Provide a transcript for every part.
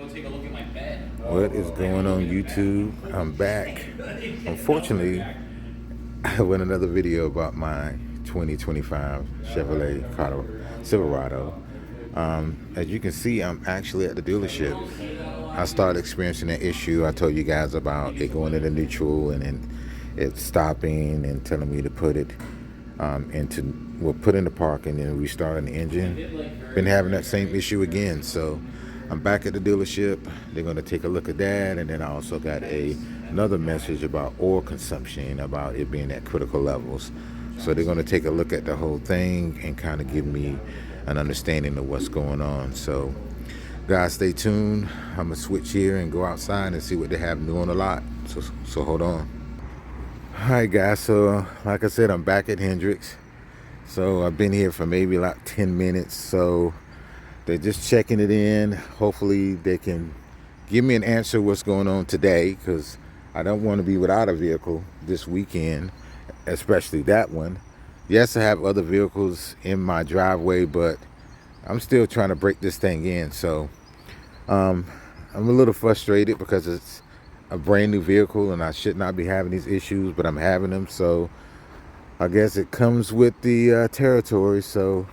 What is going on YouTube? I'm back. Unfortunately, I went another video about my 2025 Chevrolet Silverado. As you can see, I'm actually at the dealership. I started experiencing an issue I told you guys about, it going into neutral and then it stopping and telling me to put it put in the park and then restart the engine. Been having that same issue again, so I'm back at the dealership. They're going to take a look at that, and then I also got another message about oil consumption, about it being at critical levels. So they're going to take a look at the whole thing and kind of give me an understanding of what's going on. So guys, stay tuned. I'm gonna switch here and go outside and see what they have new on the lot. So hold on. All right guys, so like I said, I'm back at Hendricks. So I've been here for maybe like 10 minutes. So they're just checking it in. Hopefully they can give me an answer what's going on today, because I don't want to be without a vehicle this weekend, especially that one. Yes, I have other vehicles in my driveway, but I'm still trying to break this thing in. So I'm a little frustrated because it's a brand new vehicle and I should not be having these issues, but I'm having them. So I guess it comes with the territory. So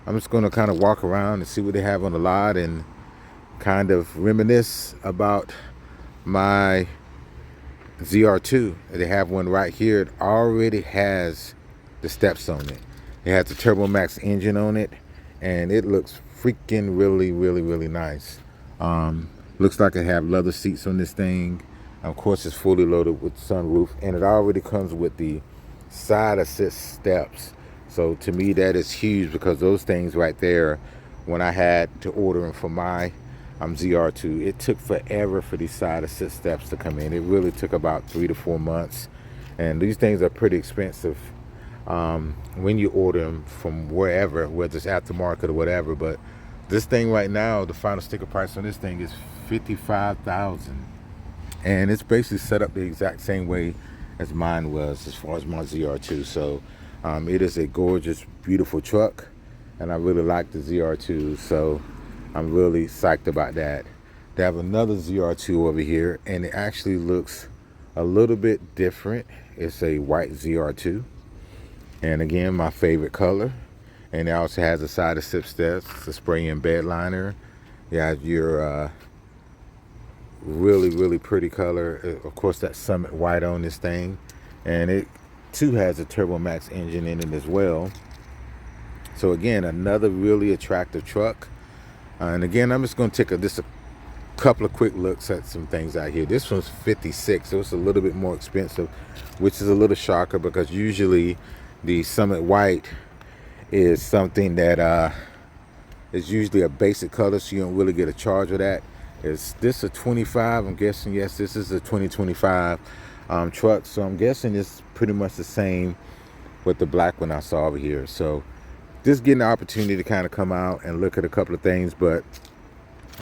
I'm just going to kind of walk around and see what they have on the lot and kind of reminisce about my ZR2. They have one right here. It already has the steps on it. It has the Turbo Max engine on it, and it looks freaking really nice. Looks like I have leather seats on this thing. Of course, it's fully loaded with sunroof, and it already comes with the side assist steps. So to me, that is huge, because those things right there, when I had to order them for my ZR2, it took forever for these side assist steps to come in. It really took about 3 to 4 months, and these things are pretty expensive when you order them from wherever, whether it's aftermarket or whatever. But this thing right now, the final sticker price on this thing is $55,000, and it's basically set up the exact same way as mine was as far as my ZR2. So it is a gorgeous, beautiful truck, and I really like the ZR2, so I'm really psyched about that. They have another ZR2 over here, and it actually looks a little bit different. It's a white ZR2, and again, my favorite color. And it also has a side assist steps, a spray-in bed liner. You have your really pretty color. Of course, that Summit white on this thing, and it too has a Turbo Max engine in it as well. So again, another really attractive truck. And again, I'm just going to take just a couple of quick looks at some things out here. This one's 56, so it's a little bit more expensive, which is a little shocker, because usually the Summit white is something that is usually a basic color, so you don't really get a charge of that. Is this a 25? I'm guessing yes, this is a 2025 truck, so I'm guessing it's pretty much the same with the black one I saw over here. So just getting the opportunity to kind of come out and look at a couple of things. But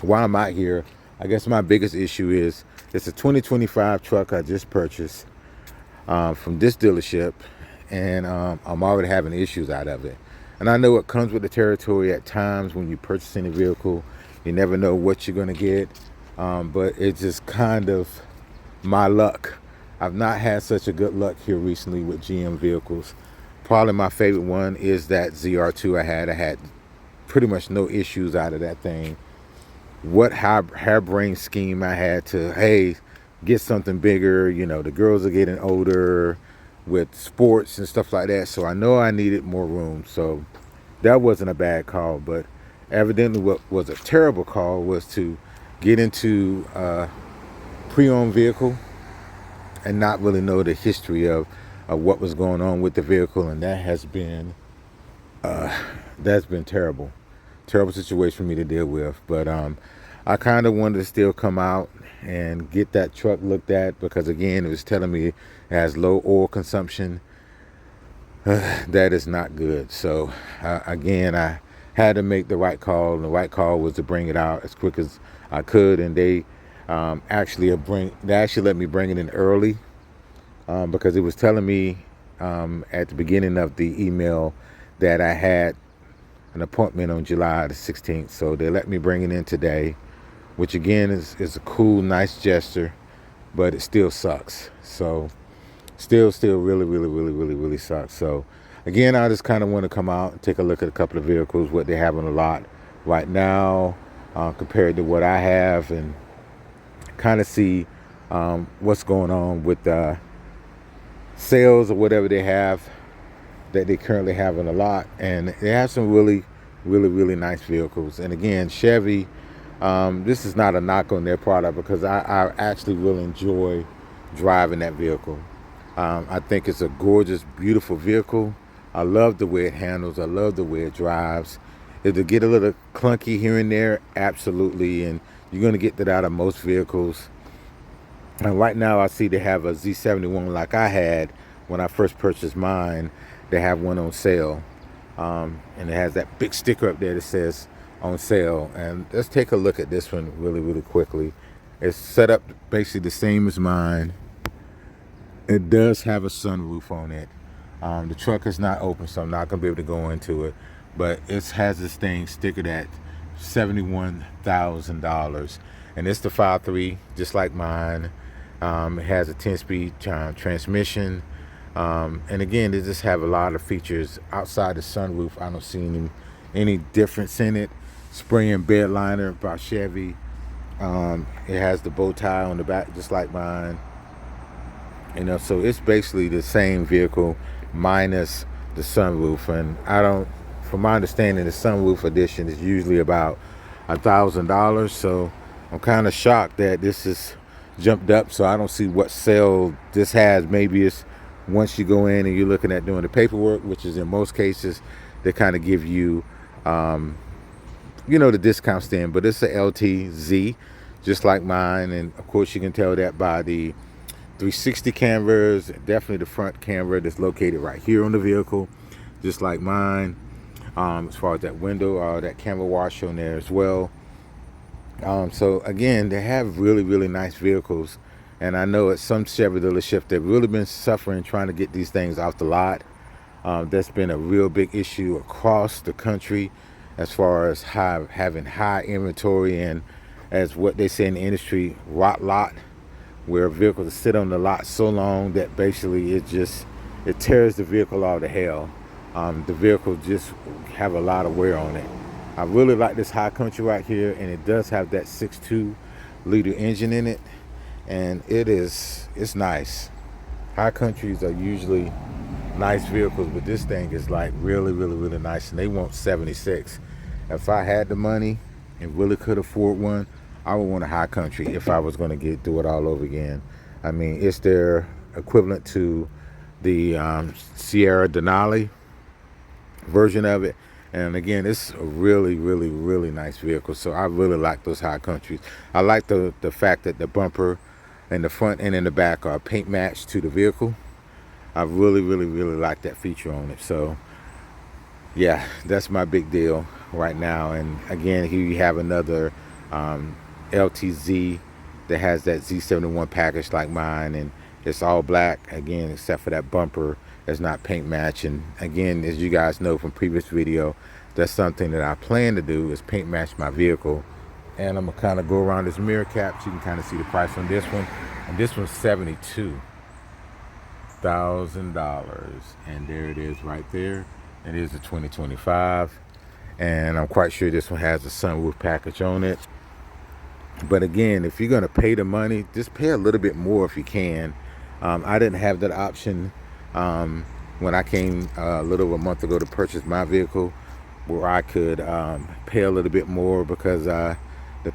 while I'm out here, I guess my biggest issue is it's a 2025 truck I just purchased from this dealership, and I'm already having issues out of it. And I know it comes with the territory at times when you purchase any vehicle. You never know what you're going to get, but it's just kind of my luck. I've not had such a good luck here recently with GM vehicles. Probably my favorite one is that ZR2 I had. I had pretty much no issues out of that thing. What harebrained scheme I had to, hey, get something bigger. You know, the girls are getting older with sports and stuff like that, so I know I needed more room. So that wasn't a bad call, but evidently what was a terrible call was to get into a pre-owned vehicle and not really know the history of what was going on with the vehicle, and that has been that's been terrible situation for me to deal with. But I kind of wanted to still come out and get that truck looked at, because again, it was telling me it has low oil consumption. That is not good. So again, I had to make the right call, and the right call was to bring it out as quick as I could. And they actually let me bring it in early, because it was telling me at the beginning of the email that I had an appointment on July the 16th. So they let me bring it in today, which again is a cool, nice gesture, but it still sucks. So still really sucks. So again, I just kind of want to come out and take a look at a couple of vehicles, what they have on the lot right now, compared to what I have, and kind of see what's going on with sales or whatever they have that they currently have on the lot. And they have some really nice vehicles. And again, Chevy, this is not a knock on their product, because I actually really enjoy driving that vehicle. I think it's a gorgeous, beautiful vehicle. I love the way it handles. I love the way it drives. It'll get a little clunky here and there, absolutely, and you're going to get that out of most vehicles. And right now I see they have a Z71 like I had when I first purchased mine. They have one on sale, and it has that big sticker up there that says on sale. And let's take a look at this one really quickly. It's set up basically the same as mine. It does have a sunroof on it. The truck is not open, so I'm not going to be able to go into it. But it has this thing stickered at $71,000. And it's the 5.3, just like mine. It has a 10-speed transmission. And again, they just have a lot of features. Outside the sunroof, I don't see any difference in it. Spray and bed liner by Chevy. It has the bow tie on the back, just like mine. So it's basically the same vehicle minus the sunroof. And from my understanding, the sunroof edition is usually about $1,000. So I'm kind of shocked that this is jumped up. So I don't see what sale this has. Maybe it's once you go in and you're looking at doing the paperwork, which is in most cases, they kind of give you, the discount stand. But it's a LTZ, just like mine. And of course, you can tell that by the 360 cameras, definitely the front camera that's located right here on the vehicle, just like mine. As far as that window, that camera wash on there as well. So again, they have really nice vehicles. And I know at some Chevy dealership, they've really been suffering trying to get these things off the lot. That's been a real big issue across the country, as far as having high inventory, and as what they say in the industry, rot lot, where vehicles sit on the lot so long that basically it tears the vehicle all to hell. The vehicle just have a lot of wear on it. I really like this High Country right here, and it does have that 6.2 liter engine in it, and it's nice. High Countries are usually nice vehicles, but this thing is like really nice, and they want 76. If I had the money and really could afford one, I would want a High Country if I was going to do it all over again. I mean, it's their equivalent to the Sierra Denali version of it. And again, it's a really nice vehicle. So I really like those High Countries. I like the fact that the bumper in the front and in the back are paint matched to the vehicle. I really like that feature on it. So yeah, that's my big deal right now. And again, here you have another LTZ that has that Z71 package like mine, and it's all black again, except for that bumper that's not paint match. And again, as you guys know from previous video, that's something that I plan to do, is paint match my vehicle. And I'm gonna kind of go around this mirror cap so you can kind of see the price on this one. And this one's $72,000, and there it is right there. It is a 2025, and I'm quite sure this one has a sunroof package on it. But again, if you're going to pay the money, just pay a little bit more if you can. I didn't have that option when I came a little over a month ago to purchase my vehicle, where I could pay a little bit more, because the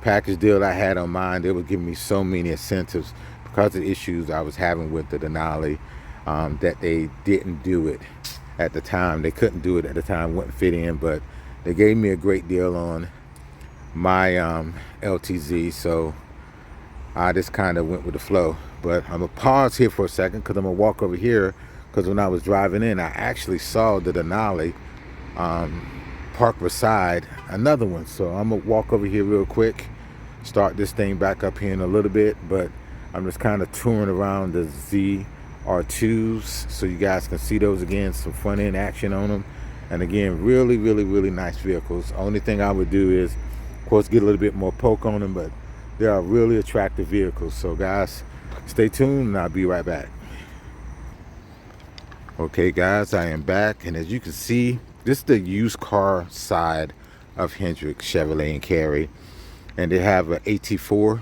package deal I had on mine, they were giving me so many incentives because of the issues I was having with the Denali, that they didn't do it at the time. They couldn't do it at the time, wouldn't fit in, but they gave me a great deal on my LTZ, so I just kind of went with the flow. But I'm gonna pause here for a second, because I'm gonna walk over here, because when I was driving in, I actually saw the Denali parked beside another one. So I'm gonna walk over here real quick, start this thing back up here in a little bit, but I'm just kind of touring around the ZR2s so you guys can see those again, some front end action on them. And again, really nice vehicles. Only thing I would do is, of course, get a little bit more poke on them, but They are really attractive vehicles. So guys, stay tuned and I'll be right back. Okay guys, I am back, and as you can see, this is the used car side of Hendrick Chevrolet and Carry, and they have an AT4.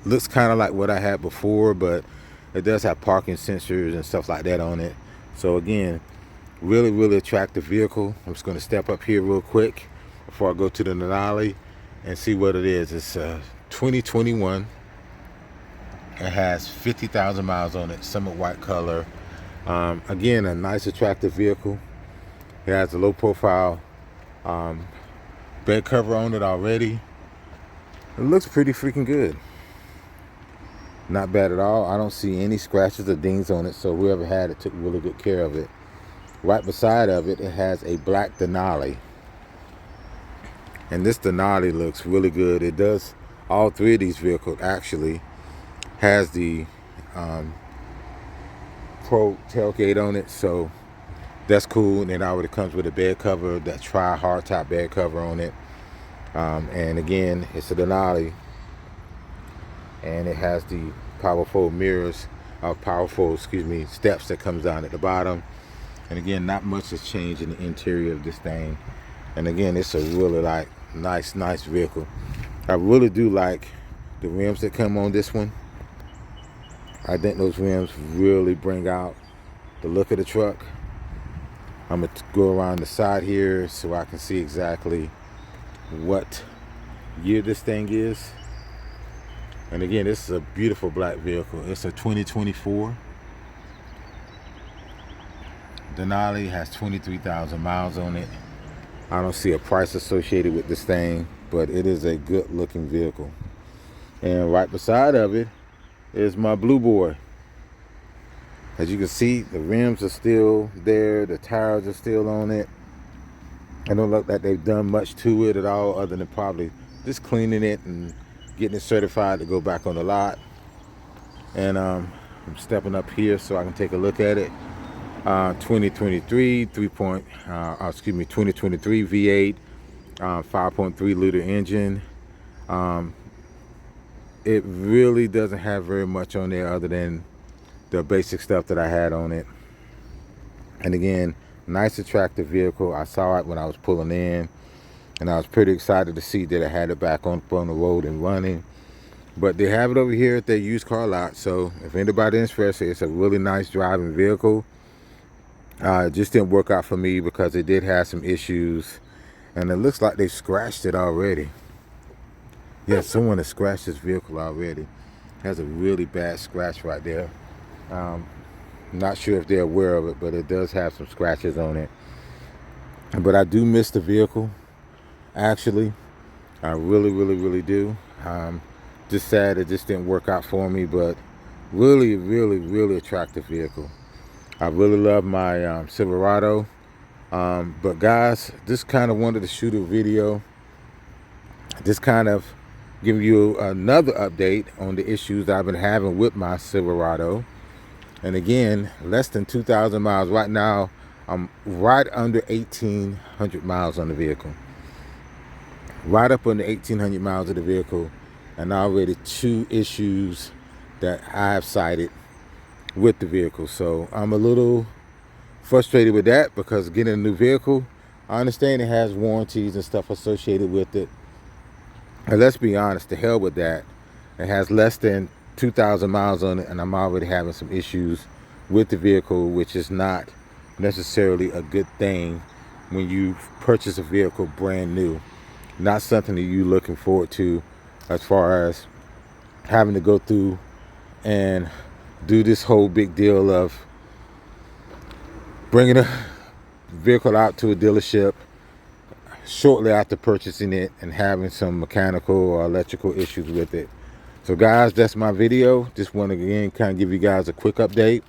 Looks kind of like what I had before, but it does have parking sensors and stuff like that on it. So again, really attractive vehicle. I'm just going to step up here real quick before I go to the Denali and see what it is. It's 2021. It has 50,000 miles on it, somewhat white color. Again, a nice attractive vehicle. It has a low profile bed cover on it already. It looks pretty freaking good. Not bad at all. I don't see any scratches or dings on it, so whoever had it took really good care of it. Right beside of it, it has a black Denali. And this Denali looks really good. It does, all three of these vehicles actually has the Pro tailgate on it, so that's cool. And it already comes with a bed cover, that hard top bed cover on it. And again, it's a Denali, and it has the powerful mirrors, steps that comes down at the bottom. And again, not much has changed in the interior of this thing. And again, it's a really nice vehicle. I really do like the rims that come on this one. I think those rims really bring out the look of the truck. I'm going to go around the side here so I can see exactly what year this thing is. And again, this is a beautiful black vehicle. It's a 2024. Denali has 23,000 miles on it. I don't see a price associated with this thing, but it is a good looking vehicle. And right beside of it is my blue boy. As you can see, the rims are still there, the tires are still on it. I don't look like they've done much to it at all, other than probably just cleaning it and getting it certified to go back on the lot. And I'm stepping up here so I can take a look at it. 2023 2023 V8, 5.3 liter engine. It really doesn't have very much on there other than the basic stuff that I had on it. And again, nice attractive vehicle. I saw it when I was pulling in, and I was pretty excited to see that I had it back on the road and running. But they have it over here at their used car lot, so if anybody's interested, it's a really nice driving vehicle. It just didn't work out for me because it did have some issues, and it looks like they scratched it already. Yeah, someone has scratched this vehicle already. It has a really bad scratch right there. Not sure if they're aware of it, but it does have some scratches on it. But I do miss the vehicle, actually. I really do. Just sad it just didn't work out for me, but really attractive vehicle. I really love my Silverado. But guys, just kind of wanted to shoot a video, just kind of give you another update on the issues I've been having with my Silverado. And again, less than 2,000 miles. Right now, I'm right under 1,800 miles on the vehicle. Right up under 1,800 miles of the vehicle. And already 2 issues that I have cited with the vehicle. So I'm a little frustrated with that, because getting a new vehicle, I understand it has warranties and stuff associated with it. And let's be honest, to hell with that. It has less than 2,000 miles on it, and I'm already having some issues with the vehicle, which is not necessarily a good thing when you purchase a vehicle brand new. Not something that you're looking forward to, as far as having to go through and do this whole big deal of bringing a vehicle out to a dealership shortly after purchasing it and having some mechanical or electrical issues with it. So guys, that's my video. Just want to again kind of give you guys a quick update.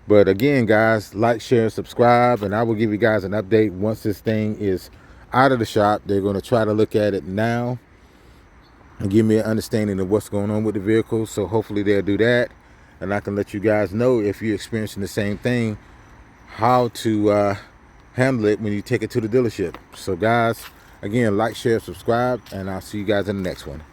But again guys, like, share, subscribe, and I will give you guys an update once this thing is out of the shop. They're going to try to look at it now and give me an understanding of what's going on with the vehicle. So hopefully they'll do that, and I can let you guys know, if you're experiencing the same thing, how to handle it when you take it to the dealership. So guys, again, like, share, subscribe, and I'll see you guys in the next one.